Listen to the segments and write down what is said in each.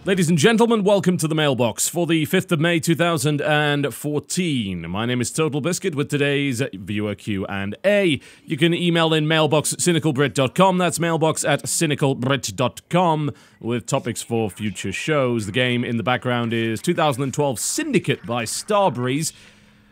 Ladies and gentlemen, welcome to the Mailbox for the 5th of May 2014. My name is TotalBiscuit with today's viewer Q&A. You can email in mailbox@cynicalbrit.com. That's mailbox@cynicalbrit.com with topics for future shows. The game in the background is 2012 Syndicate by Starbreeze,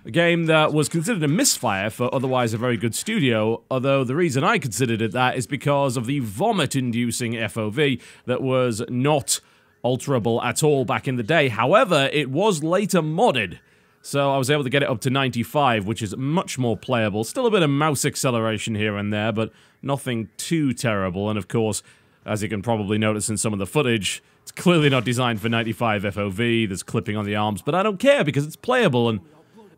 a game that was considered a misfire for otherwise a very good studio, although the reason I considered it that is because of the vomit-inducing FOV that was not alterable at all back in the day. However, it was later modded, so I was able to get it up to 95, which is much more playable. Still a bit of mouse acceleration here and there, but nothing too terrible. And of course, as you can probably notice in some of the footage, it's clearly not designed for 95 FOV. There's clipping on the arms, but I don't care because it's playable. And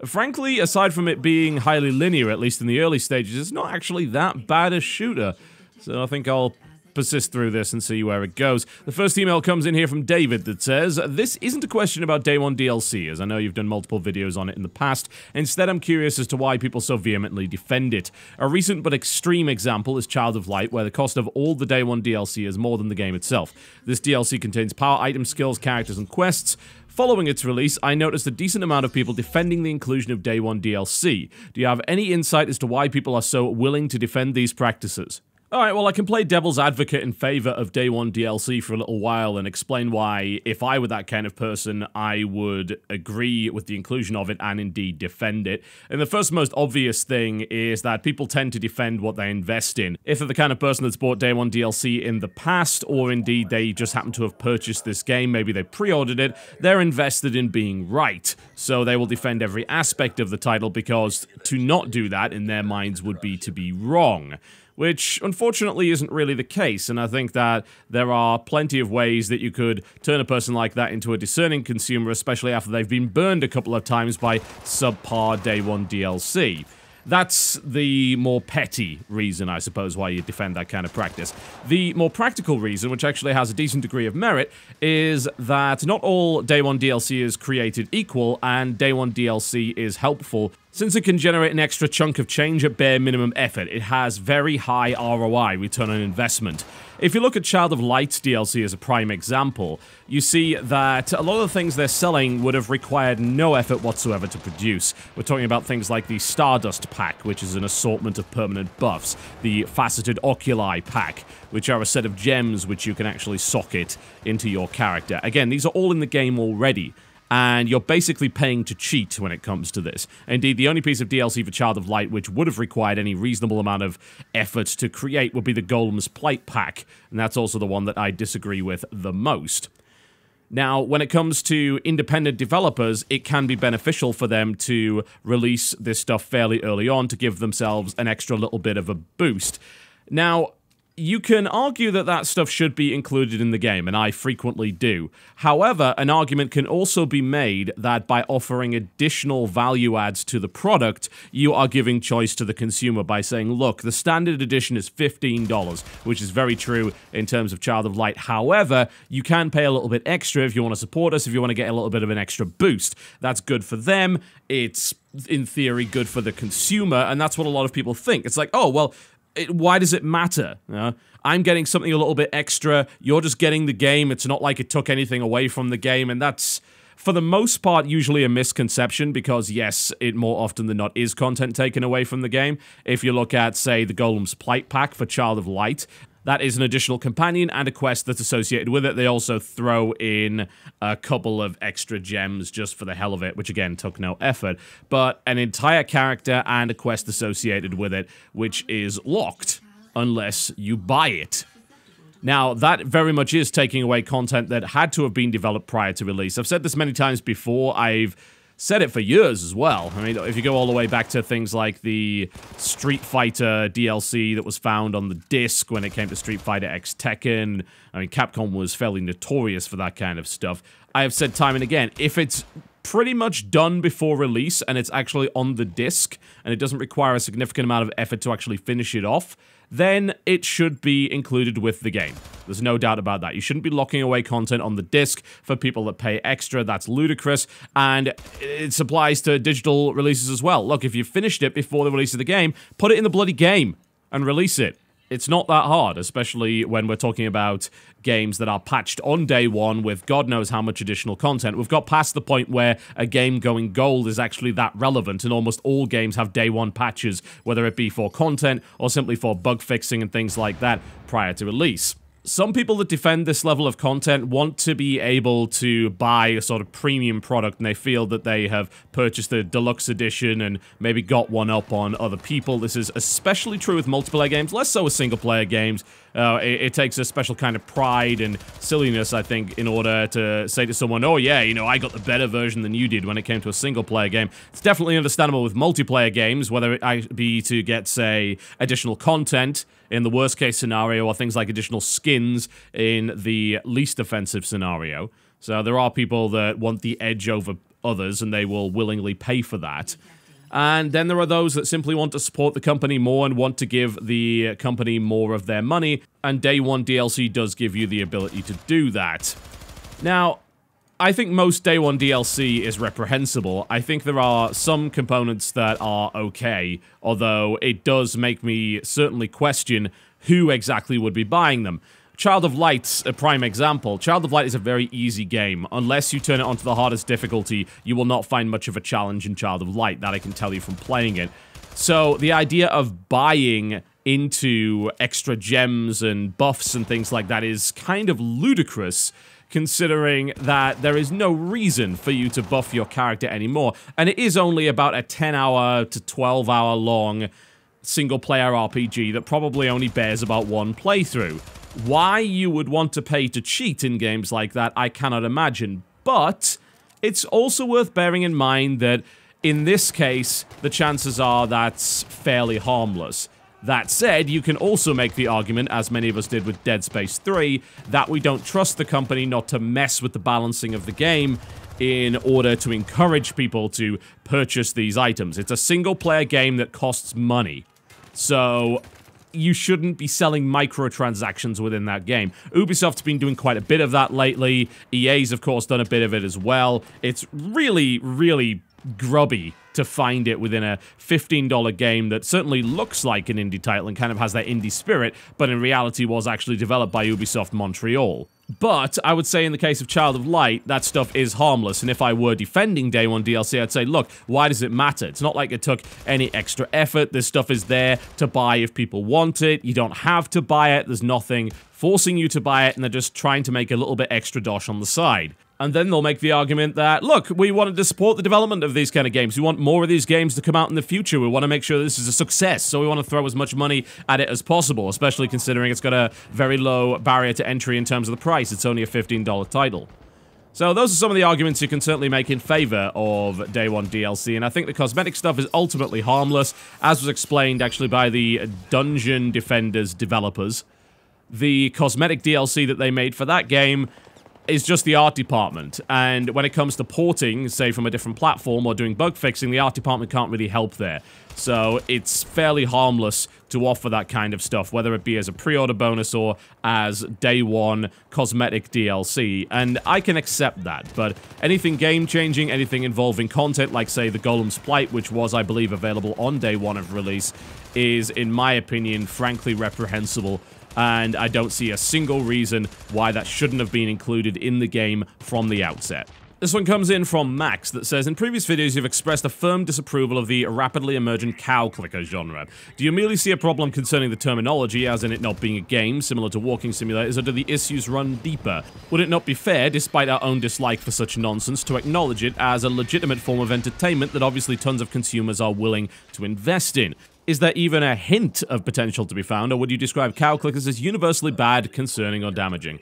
frankly, aside from it being highly linear, at least in the early stages, it's not actually that bad a shooter. So I think I'll persist through this and see where it goes. The first email comes in here from David that says, "This isn't a question about Day 1 DLC, as I know you've done multiple videos on it in the past. Instead, I'm curious as to why people so vehemently defend it. A recent but extreme example is Child of Light, where the cost of all the Day 1 DLC is more than the game itself. This DLC contains power items, skills, characters, and quests. Following its release, I noticed a decent amount of people defending the inclusion of Day 1 DLC. Do you have any insight as to why people are so willing to defend these practices?" Alright, well, I can play devil's advocate in favor of Day 1 DLC for a little while and explain why, if I were that kind of person, I would agree with the inclusion of it and indeed defend it. And the first most obvious thing is that people tend to defend what they invest in. If they're the kind of person that's bought Day 1 DLC in the past, or indeed they just happen to have purchased this game, maybe they pre-ordered it, they're invested in being right. So they will defend every aspect of the title because to not do that, in their minds, would be to be wrong. Which, unfortunately, isn't really the case, and I think that there are plenty of ways that you could turn a person like that into a discerning consumer, especially after they've been burned a couple of times by subpar Day 1 DLC. That's the more petty reason, I suppose, why you defend that kind of practice. The more practical reason, which actually has a decent degree of merit, is that not all Day 1 DLC is created equal, and Day 1 DLC is helpful since it can generate an extra chunk of change at bare minimum effort. It has very high ROI, return on investment. If you look at Child of Light DLC as a prime example, you see that a lot of the things they're selling would have required no effort whatsoever to produce. We're talking about things like the Stardust Pack, which is an assortment of permanent buffs, the Faceted Oculi Pack, which are a set of gems which you can actually socket into your character. Again, these are all in the game already, and you're basically paying to cheat when it comes to this. Indeed, the only piece of DLC for Child of Light which would have required any reasonable amount of effort to create would be the Golem's Plight Pack, and that's also the one that I disagree with the most. Now, when it comes to independent developers, it can be beneficial for them to release this stuff fairly early on to give themselves an extra little bit of a boost. Now, you can argue that that stuff should be included in the game, and I frequently do. However, an argument can also be made that by offering additional value adds to the product, you are giving choice to the consumer by saying, look, the standard edition is $15, which is very true in terms of Child of Light. However, you can pay a little bit extra if you want to support us, if you want to get a little bit of an extra boost. That's good for them. It's, in theory, good for the consumer, and that's what a lot of people think. It's like, oh, well, why does it matter? I'm getting something a little bit extra, you're just getting the game, it's not like it took anything away from the game, and that's, for the most part, usually a misconception, because yes, it more often than not is content taken away from the game. If you look at, say, the Golem's Plight Pack for Child of Light, that is an additional companion and a quest that's associated with it. They also throw in a couple of extra gems just for the hell of it, which again took no effort, but an entire character and a quest associated with it, which is locked unless you buy it. Now, that very much is taking away content that had to have been developed prior to release. I've said this many times before, I've said it for years as well. I mean, if you go all the way back to things like the Street Fighter DLC that was found on the disc when it came to Street Fighter X Tekken, I mean, Capcom was fairly notorious for that kind of stuff. I have said time and again, if it's pretty much done before release and it's actually on the disc and it doesn't require a significant amount of effort to actually finish it off, then it should be included with the game. There's no doubt about that. You shouldn't be locking away content on the disc for people that pay extra. That's ludicrous, and it applies to digital releases as well. Look, if you finished it before the release of the game, put it in the bloody game and release it. It's not that hard, especially when we're talking about games that are patched on day one with God knows how much additional content. We've got past the point where a game going gold is actually that relevant, and almost all games have day one patches, whether it be for content or simply for bug fixing and things like that prior to release. Some people that defend this level of content want to be able to buy a sort of premium product, and they feel that they have purchased the deluxe edition and maybe got one up on other people. This is especially true with multiplayer games, less so with single-player games. It takes a special kind of pride and silliness, I think, in order to say to someone, oh yeah, you know, I got the better version than you did when it came to a single-player game. It's definitely understandable with multiplayer games, whether it be to get, say, additional content in the worst-case scenario, or things like additional skins in the least offensive scenario. So there are people that want the edge over others, and they will willingly pay for that. And then there are those that simply want to support the company more and want to give the company more of their money, and Day 1 DLC does give you the ability to do that. Now, I think most Day 1 DLC is reprehensible. I think there are some components that are okay, although it does make me certainly question who exactly would be buying them. Child of Light's a prime example. Child of Light is a very easy game. Unless you turn it onto the hardest difficulty, you will not find much of a challenge in Child of Light. That I can tell you from playing it. So the idea of buying into extra gems and buffs and things like that is kind of ludicrous, considering that there is no reason for you to buff your character anymore. And it is only about a 10-hour to 12-hour long single-player RPG that probably only bears about one playthrough. Why you would want to pay to cheat in games like that, I cannot imagine. But it's also worth bearing in mind that in this case, the chances are that's fairly harmless. That said, you can also make the argument, as many of us did with Dead Space 3, that we don't trust the company not to mess with the balancing of the game in order to encourage people to purchase these items. It's a single-player game that costs money. So you shouldn't be selling microtransactions within that game. Ubisoft's been doing quite a bit of that lately. EA's, of course, done a bit of it as well. It's really, really grubby to find it within a $15 game that certainly looks like an indie title and kind of has that indie spirit, but in reality was actually developed by Ubisoft Montreal. But I would say in the case of Child of Light, that stuff is harmless, and if I were defending Day 1 DLC, I'd say, look, why does it matter? It's not like it took any extra effort. This stuff is there to buy if people want it. You don't have to buy it. There's nothing forcing you to buy it, and they're just trying to make a little bit extra dosh on the side. And then they'll make the argument that, look, we wanted to support the development of these kind of games. We want more of these games to come out in the future. We want to make sure this is a success, so we want to throw as much money at it as possible, especially considering it's got a very low barrier to entry in terms of the price. It's only a $15 title. So those are some of the arguments you can certainly make in favor of Day 1 DLC, and I think the cosmetic stuff is ultimately harmless, as was explained actually by the Dungeon Defenders developers. The cosmetic DLC that they made for that game is just the art department, and when it comes to porting, say from a different platform or doing bug fixing, the art department can't really help there. So it's fairly harmless to offer that kind of stuff, whether it be as a pre-order bonus or as Day 1 cosmetic DLC, and I can accept that, but anything game-changing, anything involving content like, say, the Golem's Plight, which was, I believe, available on Day 1 of release, is, in my opinion, frankly reprehensible, and I don't see a single reason why that shouldn't have been included in the game from the outset. This one comes in from Max that says, in previous videos you've expressed a firm disapproval of the rapidly emergent cow clicker genre. Do you merely see a problem concerning the terminology, as in it not being a game, similar to walking simulators, or do the issues run deeper? Would it not be fair, despite our own dislike for such nonsense, to acknowledge it as a legitimate form of entertainment that obviously tons of consumers are willing to invest in? Is there even a hint of potential to be found, or would you describe cow clickers as universally bad, concerning, or damaging?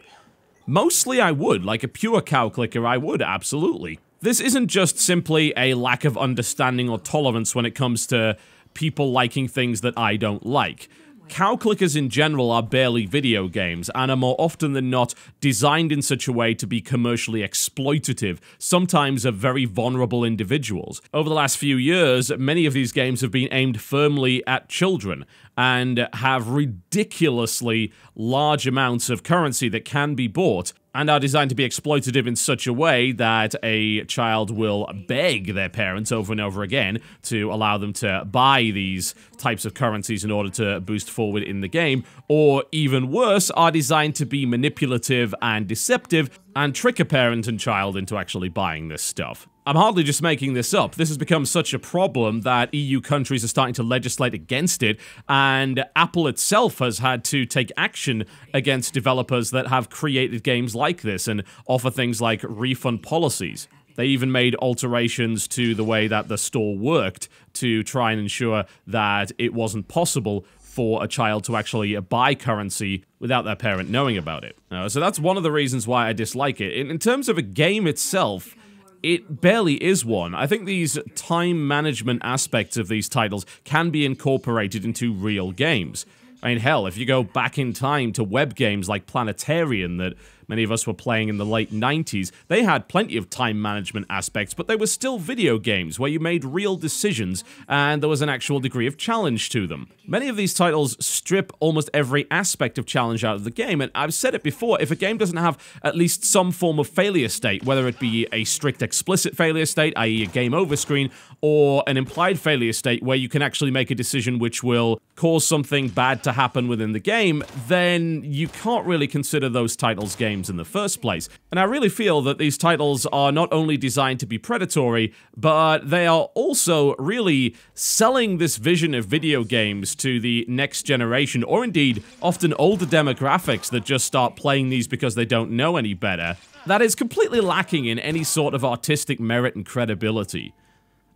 Mostly I would. Like a pure cow clicker, I would, absolutely. This isn't just simply a lack of understanding or tolerance when it comes to people liking things that I don't like. Cow clickers in general are barely video games, and are more often than not designed in such a way to be commercially exploitative, sometimes of very vulnerable individuals. Over the last few years, many of these games have been aimed firmly at children, and have ridiculously large amounts of currency that can be bought. and are designed to be exploitative in such a way that a child will beg their parents over and over again to allow them to buy these types of currencies in order to boost forward in the game, or even worse, are designed to be manipulative and deceptive and trick a parent and child into actually buying this stuff. I'm hardly just making this up. This has become such a problem that EU countries are starting to legislate against it, and Apple itself has had to take action against developers that have created games like this and offer things like refund policies. They even made alterations to the way that the store worked to try and ensure that it wasn't possible for a child to actually buy currency without their parent knowing about it. So that's one of the reasons why I dislike it. In terms of a game itself, it barely is one. I think these time management aspects of these titles can be incorporated into real games. I mean, hell, if you go back in time to web games like Planetarian that many of us were playing in the late 90s, they had plenty of time management aspects, but they were still video games where you made real decisions and there was an actual degree of challenge to them. Many of these titles strip almost every aspect of challenge out of the game, and I've said it before, if a game doesn't have at least some form of failure state, whether it be a strict explicit failure state, i.e. a game over screen, or an implied failure state where you can actually make a decision which will cause something bad to happen within the game, then you can't really consider those titles games in the first place. And I really feel that these titles are not only designed to be predatory, but they are also really selling this vision of video games to the next generation, or indeed often older demographics that just start playing these because they don't know any better, that is completely lacking in any sort of artistic merit and credibility.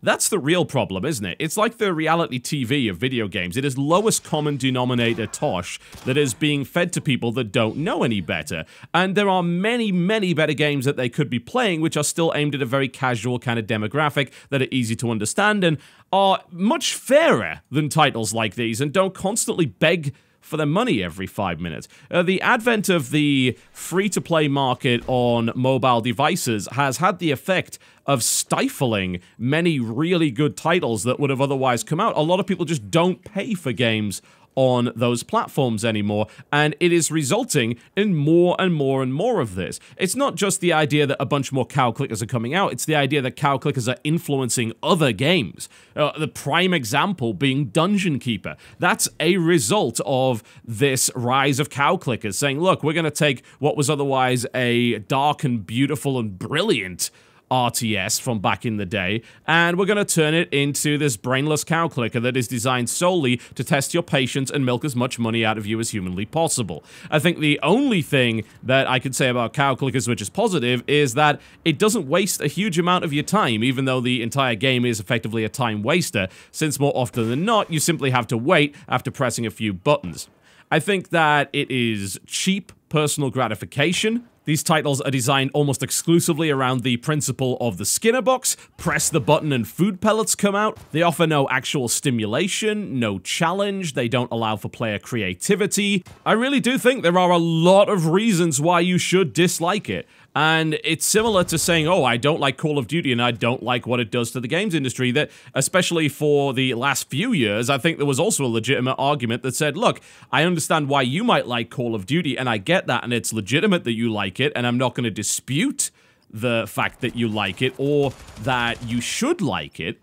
That's the real problem, isn't it? It's like the reality TV of video games. It is lowest common denominator tosh that is being fed to people that don't know any better. And there are many, many better games that they could be playing which are still aimed at a very casual kind of demographic that are easy to understand and are much fairer than titles like these and don't constantly beg for their money every 5 minutes. The advent of the free-to-play market on mobile devices has had the effect of stifling many really good titles that would have otherwise come out. A lot of people just don't pay for games on those platforms anymore, and it is resulting in more and more and more of this. It's not just the idea that a bunch more cow clickers are coming out, it's the idea that cow clickers are influencing other games. The prime example being Dungeon Keeper. That's a result of this rise of cow clickers saying, look, we're going to take what was otherwise a dark and beautiful and brilliant RTS from back in the day, and we're going to turn it into this brainless cow clicker that is designed solely to test your patience and milk as much money out of you as humanly possible. I think the only thing that I could say about cow clickers which is positive is that it doesn't waste a huge amount of your time, even though the entire game is effectively a time waster, since more often than not, you simply have to wait after pressing a few buttons. I think that it is cheap personal gratification. These titles are designed almost exclusively around the principle of the Skinner box. Press the button and food pellets come out. They offer no actual stimulation, no challenge. They don't allow for player creativity. I really do think there are a lot of reasons why you should dislike it. And it's similar to saying, oh, I don't like Call of Duty and I don't like what it does to the games industry, that especially for the last few years, I think there was also a legitimate argument that said, look, I understand why you might like Call of Duty and I get that and it's legitimate that you like it and I'm not going to dispute the fact that you like it or that you should like it,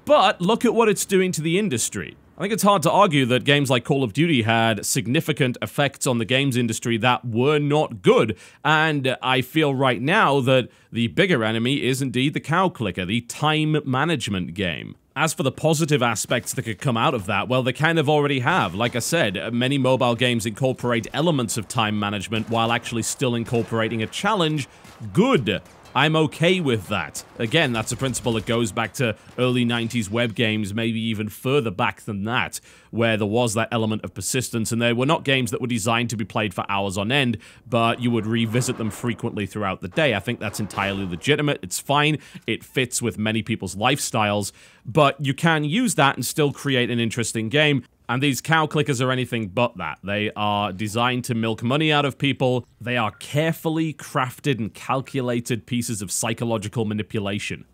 but look at what it's doing to the industry. I think it's hard to argue that games like Call of Duty had significant effects on the games industry that were not good, and I feel right now that the bigger enemy is indeed the cow clicker, the time management game. As for the positive aspects that could come out of that, well, they kind of already have. Like I said, many mobile games incorporate elements of time management while actually still incorporating a challenge. Good. I'm okay with that. Again, that's a principle that goes back to early 90s web games, maybe even further back than that, where there was that element of persistence, and they were not games that were designed to be played for hours on end, but you would revisit them frequently throughout the day. I think that's entirely legitimate. It's fine. It fits with many people's lifestyles, but you can use that and still create an interesting game. And these cow clickers are anything but that. They are designed to milk money out of people. They are carefully crafted and calculated pieces of psychological manipulation.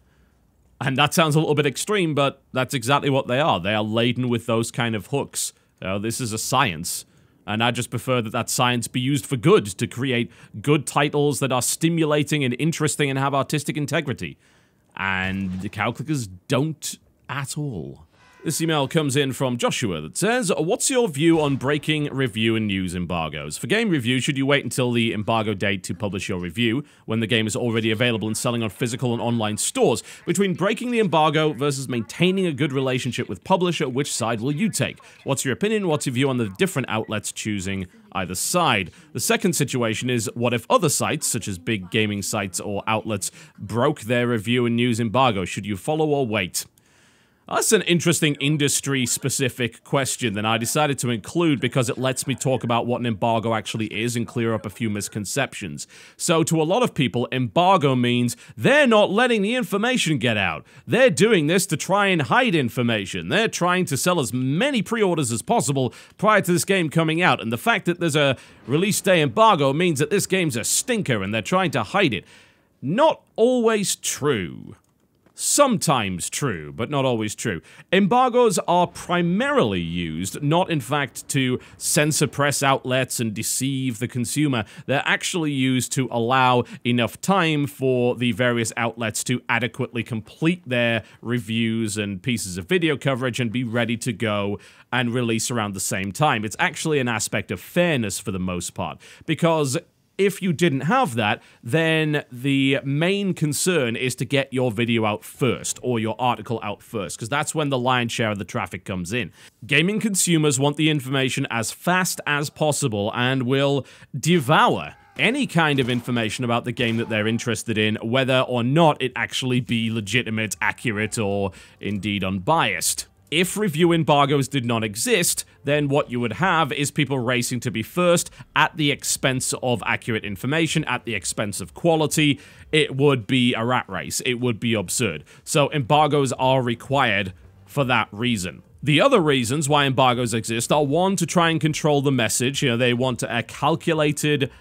And that sounds a little bit extreme, but that's exactly what they are. They are laden with those kind of hooks. This is a science. And I just prefer that that science be used for good, to create good titles that are stimulating and interesting and have artistic integrity. And the cow clickers don't at all. This email comes in from Joshua that says, what's your view on breaking review and news embargoes? For game review, should you wait until the embargo date to publish your review, when the game is already available and selling on physical and online stores? Between breaking the embargo versus maintaining a good relationship with publisher, which side will you take? What's your opinion? What's your view on the different outlets choosing either side? The second situation is, what if other sites, such as big gaming sites or outlets, broke their review and news embargo? Should you follow or wait? That's an interesting industry-specific question that I decided to include because it lets me talk about what an embargo actually is and clear up a few misconceptions. So to a lot of people, embargo means they're not letting the information get out. They're doing this to try and hide information. They're trying to sell as many pre-orders as possible prior to this game coming out, and the fact that there's a release day embargo means that this game's a stinker and they're trying to hide it. Not always true. Sometimes true, but not always true. Embargoes are primarily used, not in fact to censor press outlets and deceive the consumer. They're actually used to allow enough time for the various outlets to adequately complete their reviews and pieces of video coverage and be ready to go and release around the same time. It's actually an aspect of fairness for the most part, because if you didn't have that, then the main concern is to get your video out first, or your article out first, because that's when the lion's share of the traffic comes in. Gaming consumers want the information as fast as possible and will devour any kind of information about the game that they're interested in, whether or not it actually be legitimate, accurate, or indeed unbiased. If review embargoes did not exist, then what you would have is people racing to be first at the expense of accurate information, at the expense of quality. It would be a rat race. It would be absurd. So embargoes are required for that reason. The other reasons why embargoes exist are, one, to try and control the message. You know, they want a calculated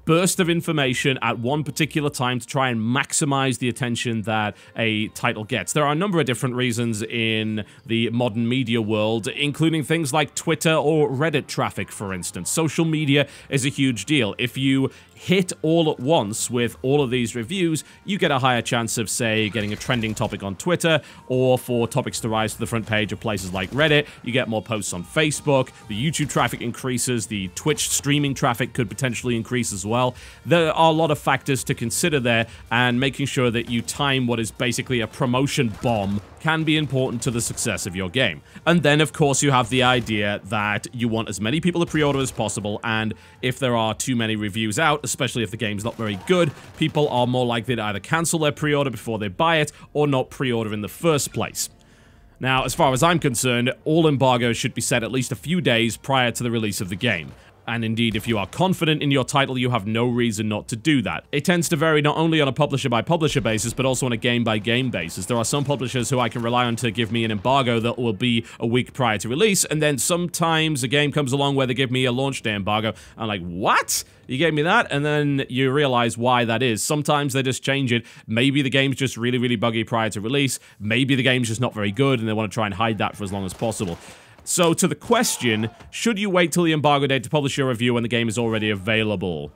burst of information at one particular time to try and maximize the attention that a title gets. There are a number of different reasons in the modern media world, including things like Twitter or Reddit traffic, for instance. Social media is a huge deal. If you hit all at once with all of these reviews, you get a higher chance of, say, getting a trending topic on Twitter, or for topics to rise to the front page of places like Reddit. You get more posts on Facebook, the YouTube traffic increases, the Twitch streaming traffic could potentially increase as well. There are a lot of factors to consider there, and making sure that you time what is basically a promotion bomb can be important to the success of your game. And then, of course, you have the idea that you want as many people to pre-order as possible, and if there are too many reviews out, especially if the game's not very good, people are more likely to either cancel their pre-order before they buy it, or not pre-order in the first place. Now, as far as I'm concerned, all embargoes should be set at least a few days prior to the release of the game. And indeed, if you are confident in your title, you have no reason not to do that. It tends to vary not only on a publisher-by-publisher basis, but also on a game-by-game basis. There are some publishers who I can rely on to give me an embargo that will be a week prior to release, and then sometimes a game comes along where they give me a launch day embargo. I'm like, what? You gave me that? And then you realize why that is. Sometimes they just change it. Maybe the game's just really, really buggy prior to release. Maybe the game's just not very good, and they want to try and hide that for as long as possible. So, to the question, should you wait till the embargo date to publish your review when the game is already available?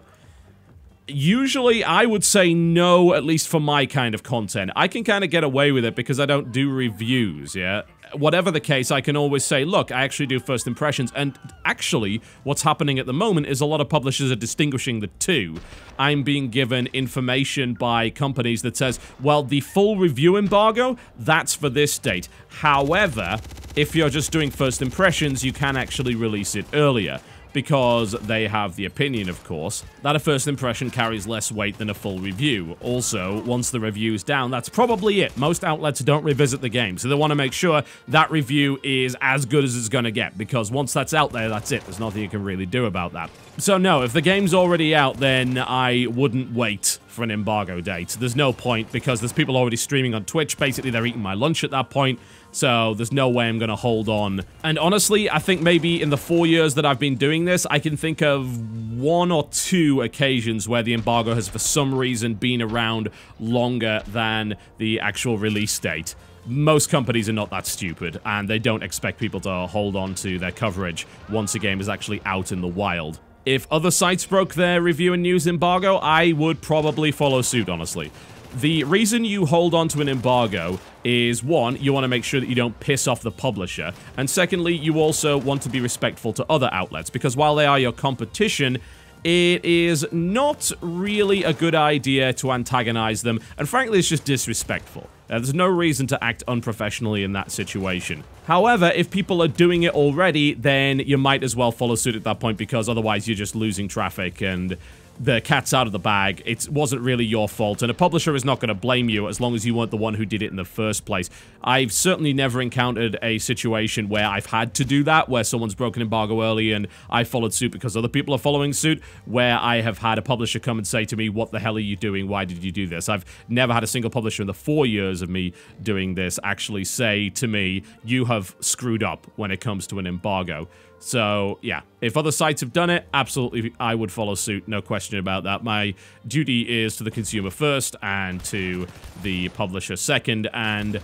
Usually, I would say no, at least for my kind of content. I can kind of get away with it because I don't do reviews, yeah? Whatever the case, I can always say, look, I actually do first impressions, and actually, what's happening at the moment is a lot of publishers are distinguishing the two. I'm being given information by companies that says, well, the full review embargo, that's for this date. However, if you're just doing first impressions, you can actually release it earlier, because they have the opinion, of course, that a first impression carries less weight than a full review. Also, once the review's down, that's probably it. Most outlets don't revisit the game, so they want to make sure that review is as good as it's going to get, because once that's out there, that's it. There's nothing you can really do about that. So no, if the game's already out, then I wouldn't wait for an embargo date. There's no point, because there's people already streaming on Twitch. Basically, they're eating my lunch at that point. So there's no way I'm going to hold on. And honestly, I think maybe in the 4 years that I've been doing this, I can think of 1 or 2 occasions where the embargo has for some reason been around longer than the actual release date. Most companies are not that stupid, and they don't expect people to hold on to their coverage once a game is actually out in the wild. If other sites broke their review and news embargo, I would probably follow suit, honestly. The reason you hold on to an embargo is, one, you want to make sure that you don't piss off the publisher, and secondly, you also want to be respectful to other outlets, because while they are your competition, it is not really a good idea to antagonize them, and frankly, it's just disrespectful. There's no reason to act unprofessionally in that situation. However, if people are doing it already, then you might as well follow suit at that point, because otherwise you're just losing traffic and the cat's out of the bag. It wasn't really your fault, and a publisher is not going to blame you as long as you weren't the one who did it in the first place. I've certainly never encountered a situation where I've had to do that, where someone's broken embargo early and I followed suit because other people are following suit, where I have had a publisher come and say to me, what the hell are you doing? Why did you do this? I've never had a single publisher in the 4 years of me doing this actually say to me, you have screwed up when it comes to an embargo. So, yeah, if other sites have done it, absolutely, I would follow suit, no question about that. My duty is to the consumer first and to the publisher second, and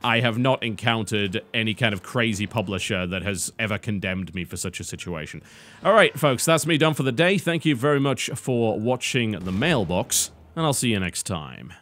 I have not encountered any kind of crazy publisher that has ever condemned me for such a situation. All right, folks, that's me done for the day. Thank you very much for watching the Mailbox, and I'll see you next time.